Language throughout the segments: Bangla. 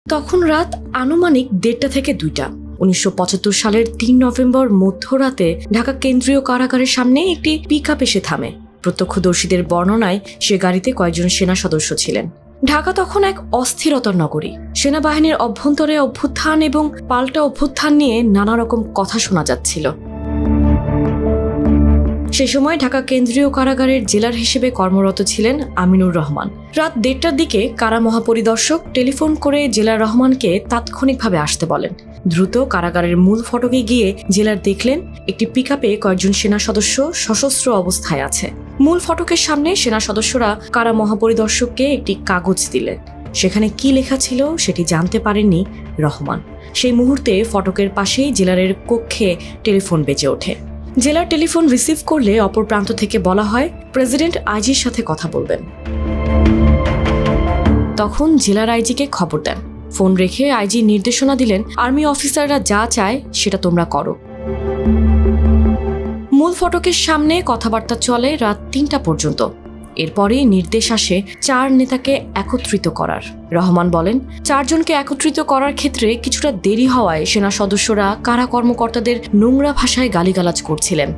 তখন রাত আনুমানিক 1:30 থেকে 2টা। 1975 সালের 3 নভেম্বর মধ্যরাতে ঢাকা কেন্দ্রীয় কারাগারের সামনে একটি পিকআপ এসে থামে। প্রত্যক্ষদর্শীদের বর্ণনায় সে গাড়িতে কয়েকজন সেনা সদস্য ছিলেন। ঢাকা তখন এক অস্থিরতার নগরী। সেনাবাহিনীর অভ্যন্তরে অভ্যুত্থান এবং পাল্টা অভ্যুত্থান নিয়ে নানা রকম কথা শোনা যাচ্ছিল। সে সময় ঢাকা কেন্দ্রীয় কারাগারের জেলার হিসেবে কর্মরত ছিলেন আমিনুর রহমান। রাত 1:30টার দিকে কারা মহাপরিদর্শক টেলিফোন করে জেলার রহমানকে তাৎক্ষণিকভাবে আসতে বলেন। দ্রুত কারাগারের মূল ফটকে গিয়ে জেলার দেখলেন একটি পিকআপে কয়েকজন সেনা সদস্য সশস্ত্র অবস্থায় আছে। মূল ফটকের সামনে সেনা সদস্যরা কারা মহাপরিদর্শককে একটি কাগজ দিলেন। সেখানে কি লেখা ছিল সেটি জানতে পারেননি রহমান। সেই মুহূর্তে ফটকের পাশেই জেলারের কক্ষে টেলিফোন বেজে ওঠে। জেলার টেলিফোন রিসিভ করলে অপর প্রান্ত থেকে বলা হয় প্রেসিডেন্ট আইজির সাথে কথা বলবেন। তখন জেলার আইজিকে খবর দেন। ফোন রেখে আইজি নির্দেশনা দিলেন, আর্মি অফিসাররা যা চায় সেটা তোমরা করো। মূল ফটকের সামনে কথাবার্তা চলে রাত 3টা পর্যন্ত। এরপরে নির্দেশ আসে 4 নেতাকে একত্রিত করার। রহমান বলেন, 4 জনকে একত্রিত করার ক্ষেত্রে কিছুটা দেরি হওয়ায় সেনা সদস্যরা কারা কর্মকর্তাদের নোংরা ভাষায় গালিগালাজ করছিলেন।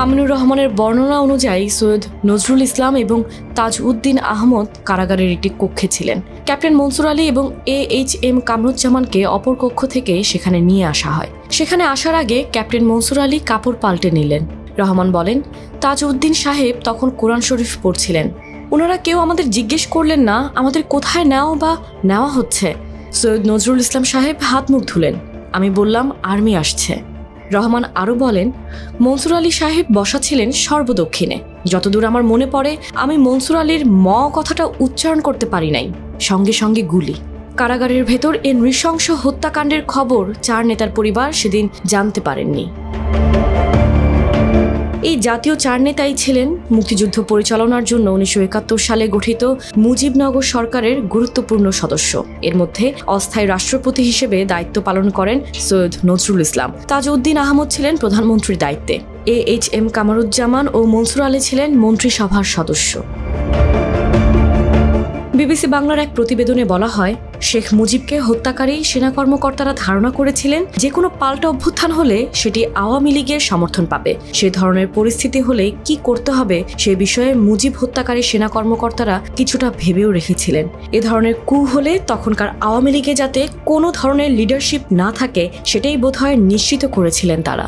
আমিনুর রহমানের বর্ণনা অনুযায়ী সৈয়দ নজরুল ইসলাম এবং তাজ উদ্দিন আহমদ কারাগারের একটি কক্ষে ছিলেন। ক্যাপ্টেন মনসুর আলী এবং AHM কামরুজ্জামানকে অপর কক্ষ থেকে সেখানে নিয়ে আসা হয়। সেখানে আসার আগে ক্যাপ্টেন মনসুর আলী কাপড় পাল্টে নিলেন। রহমান বলেন, তাজ উদ্দিন সাহেব তখন কোরআন শরীফ পড়ছিলেন। ওনারা কেউ আমাদের জিজ্ঞেস করলেন না আমাদের কোথায় নেওয়া হচ্ছে। সৈয়দ নজরুল ইসলাম সাহেব হাত মুখ ধুলেন। আমি বললাম আর্মি আসছে। রহমান আরও বলেন, মনসুর আলী সাহেব বসা ছিলেন সর্বদক্ষিণে। যতদূর আমার মনে পড়ে আমি মনসুর আলীর কথাটা উচ্চারণ করতে পারি নাই। সঙ্গে সঙ্গে গুলি। কারাগারের ভেতর এ নৃশংস হত্যাকাণ্ডের খবর 4 নেতার পরিবার সেদিন জানতে পারেননি। এই জাতীয় 4 নেতাই ছিলেন মুক্তিযুদ্ধ পরিচালনার জন্য 1971 সালে গঠিত মুজিবনগর সরকারের গুরুত্বপূর্ণ সদস্য। এর মধ্যে অস্থায়ী রাষ্ট্রপতি হিসেবে দায়িত্ব পালন করেন সৈয়দ নজরুল ইসলাম। তাজ উদ্দিন আহমদ ছিলেন প্রধানমন্ত্রীর দায়িত্বে। AHM কামরুজ্জামান ও মনসুর আলী ছিলেন মন্ত্রিসভার সদস্য। বিবিসি বাংলার এক প্রতিবেদনে বলা হয়, শেখ মুজিবকে হত্যাকারী সেনা কর্মকর্তারা ধারণা করেছিলেন যে কোনো পাল্টা অভ্যুত্থান হলে সেটি আওয়ামী লীগের সমর্থন পাবে। সে ধরনের পরিস্থিতি হলে কি করতে হবে সে বিষয়ে মুজিব হত্যাকারী সেনা কর্মকর্তারা কিছুটা ভেবেও রেখেছিলেন। এ ধরনের কু হলে তখনকার আওয়ামী লীগে যাতে কোনো ধরনের লিডারশিপ না থাকে সেটাই বোধহয় নিশ্চিত করেছিলেন তারা।